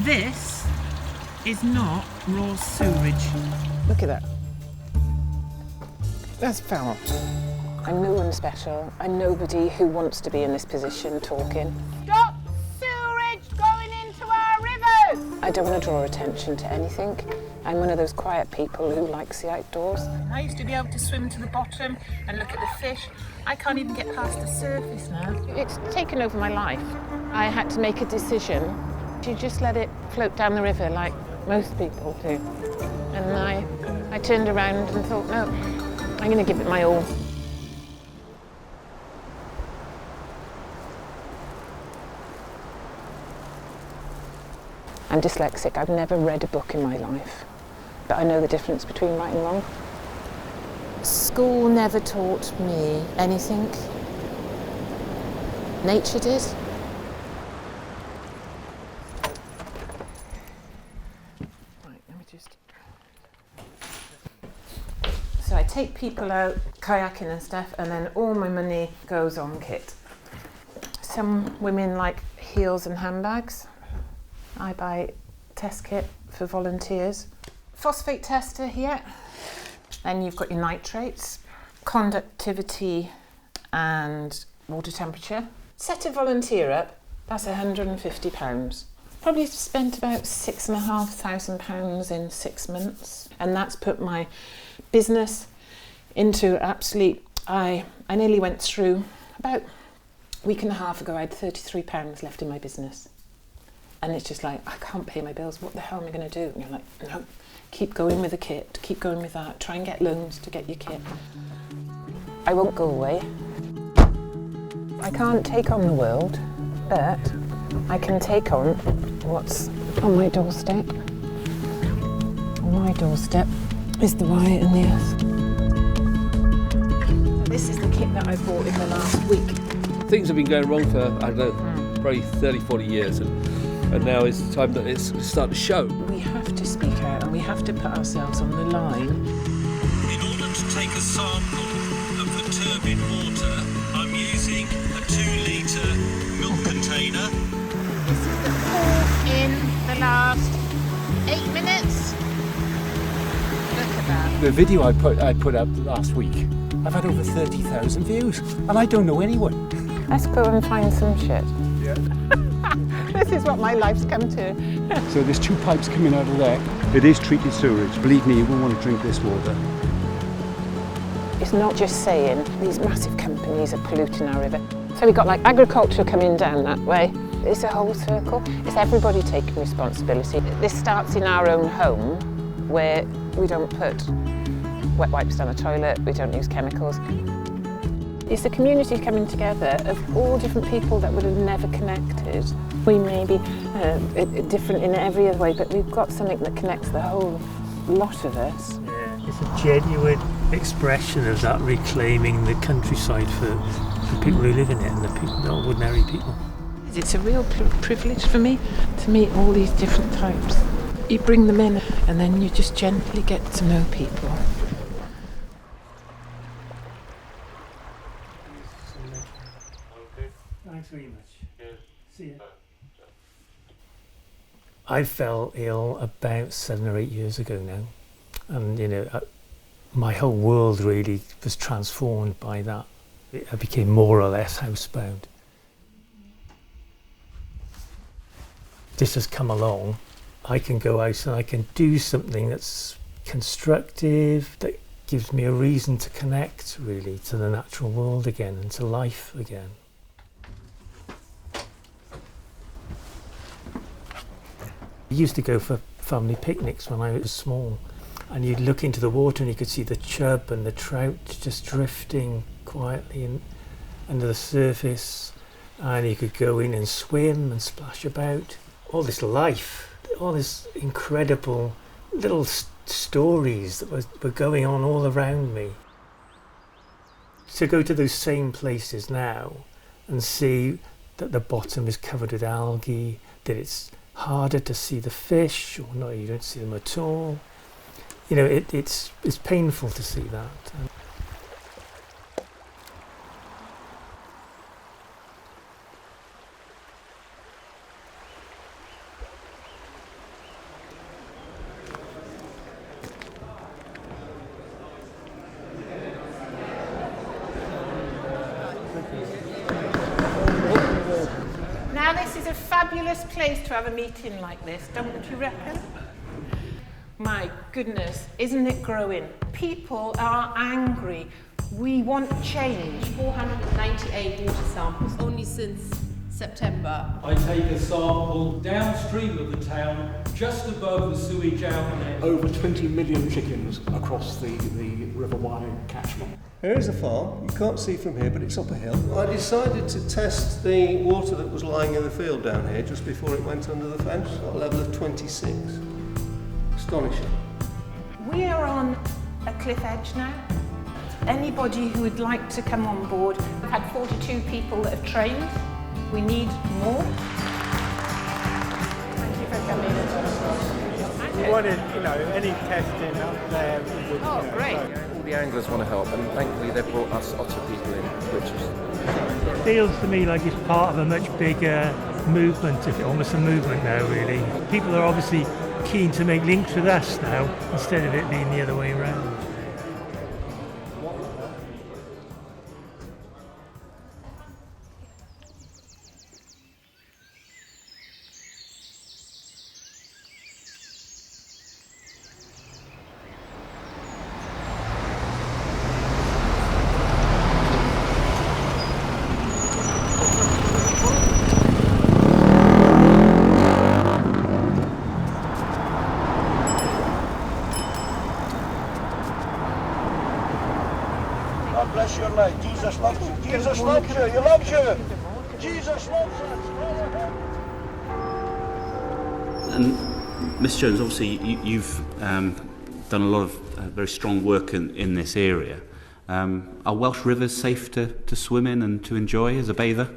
This is not raw sewage. Look at that. That's foul. I'm no one special. I'm nobody who wants to be in this position talking. Stop sewerage going into our rivers! I don't want to draw attention to anything. I'm one of those quiet people who likes the outdoors. I used to be able to swim to the bottom and look at the fish. I can't even get past the surface now. It's taken over my life. I had to make a decision to just let it float down the river like most people do. And I turned around and thought, no, I'm going to give it my all. I'm dyslexic. I've never read a book in my life, but I know the difference between right and wrong. School never taught me anything. Nature did. Right, let me just... So I take people out kayaking and stuff, and then all my money goes on kit. Some women like heels and handbags. I buy test kit for volunteers. Phosphate tester here. Then you've got your nitrates, conductivity and water temperature. Set a volunteer up, that's £150. Probably spent about £6,500 in 6 months. And that's put my business into absolute, I nearly went through, about a week and a half ago, I had £33 left in my business. And it's just like, I can't pay my bills, what the hell am I going to do? And you're like, no, keep going with the kit, keep going with that, try and get loans to get your kit. I won't go away. I can't take on the world, but I can take on what's on my doorstep. On my doorstep is the Wye and the Usk. This is the kit that I bought in the last week. Things have been going wrong for, I don't know, probably 30, 40 years. And now is the time that it's starting to show. We have to speak out and we have to put ourselves on the line. In order to take a sample of the turbid water, I'm using a 2-litre milk container. This is the pool in the last 8 minutes. Look at that. The video I put up last week, I've had over 30,000 views, and I don't know anyone. Let's go and find some shit. Yeah. This is what my life's come to. So there's 2 pipes coming out of there. It is treated sewage. Believe me, you won't want to drink this water. It's not just saying these massive companies are polluting our river. So we've got like agriculture coming down that way. It's a whole circle. It's everybody taking responsibility. This starts in our own home where we don't put wet wipes down the toilet, we don't use chemicals. It's the community coming together of all different people that would have never connected. We may be different in every other way, but we've got something that connects the whole lot of us. Yeah, it's a genuine expression of that reclaiming the countryside for the people who live in it and the people, the ordinary people. It's a real privilege for me to meet all these different types. You bring them in and then you just gently get to know people. Thanks very much. See you. I fell ill about 7 or 8 years ago now, and my whole world really was transformed by that. I became more or less housebound. This has come along. I can go out and I can do something that's constructive, that gives me a reason to connect really to the natural world again and to life again. I used to go for family picnics when I was small, and you'd look into the water and you could see the chub and the trout just drifting quietly under the surface, and you could go in and swim and splash about. All this life, all this incredible little stories that were going on all around me. To go to those same places now and see that the bottom is covered with algae, that it's harder to see the fish, or no, you don't see them at all. It's painful to see that. this is a fabulous place to have a meeting like this, don't you reckon? My goodness, isn't it growing? People are angry. We want change. 498 water samples only since September. I take a sample downstream of the town, just above the sewage outlet. Over 20 million chickens across the River Wye catchment. There is a farm, you can't see from here, but it's up a hill. I decided to test the water that was lying in the field down here just before it went under the fence, at a level of 26. Astonishing. We are on a cliff edge now. Anybody who would like to come on board, we've had 42 people that have trained. We need more. Thank you for coming. We wanted, any testing up there. Great. All the anglers want to help, and thankfully they've brought us otter people in, which is... It feels to me like it's part of a much bigger movement, almost a movement now, really. People are obviously keen to make links with us now, instead of it being the other way around. God bless your life. Jesus loves you. Jesus loves you. He loves you. Jesus loves us. And Miss Jones, obviously you've done a lot of very strong work in this area. Are Welsh rivers safe to swim in and to enjoy as a bather?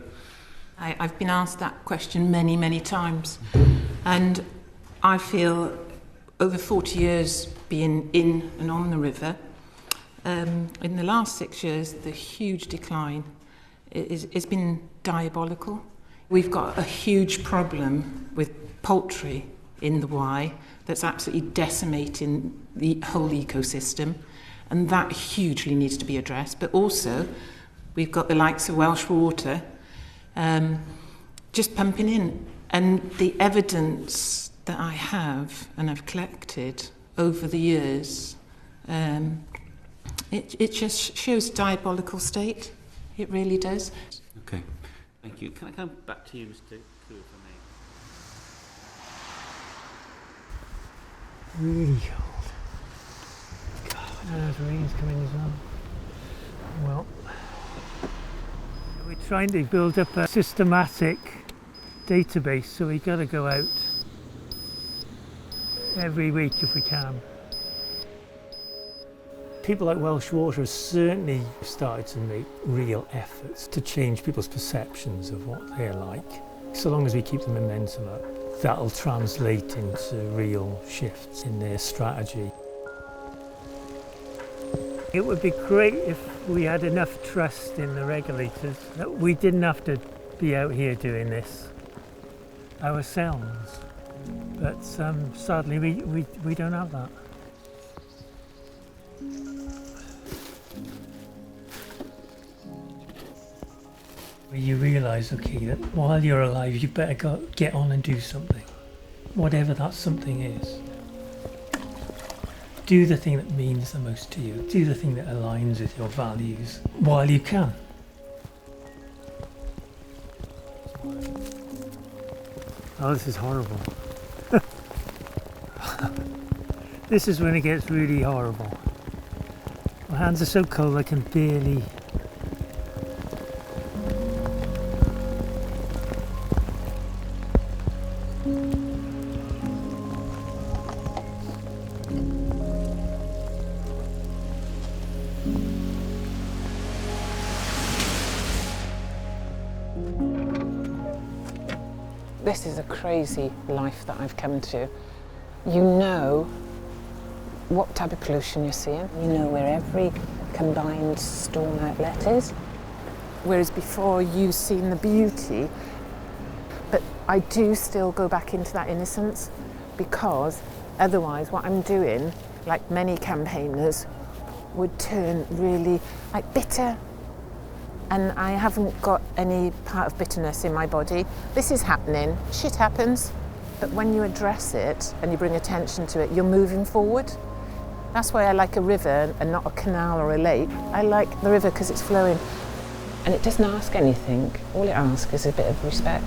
I've been asked that question many, many times. And I feel over 40 years being in and on the river, in the last 6 years, the huge decline has been diabolical. We've got a huge problem with poultry in the Wye that's absolutely decimating the whole ecosystem, and that hugely needs to be addressed. But also, we've got the likes of Welsh Water just pumping in, and the evidence that I have and I've collected over the years, it just shows diabolical state. It really does. Okay, thank you. Can I come back to you, Mr. Coo, if I may? Really cold. God, and the rain's coming as well. Well, we're trying to build up a systematic database, so we've got to go out every week if we can. People like Welsh Water have certainly started to make real efforts to change people's perceptions of what they're like. So long as we keep the momentum up, that'll translate into real shifts in their strategy. It would be great if we had enough trust in the regulators that we didn't have to be out here doing this ourselves. But sadly, we don't have that. You realise, okay, that while you're alive, you better get on and do something, whatever that something is. Do the thing that means the most to you. Do the thing that aligns with your values while you can. Oh, this is horrible. This is when it gets really horrible. My hands are so cold I can barely... This is a crazy life that I've come to. You know what type of pollution you're seeing. You know where every combined storm outlet is. Whereas before you've seen the beauty, but I do still go back into that innocence, because otherwise what I'm doing, like many campaigners, would turn really bitter and I haven't got any part of bitterness in my body. This is happening, shit happens, but when you address it and you bring attention to it, you're moving forward. That's why I like a river and not a canal or a lake. I like the river because it's flowing and it doesn't ask anything. All it asks is a bit of respect.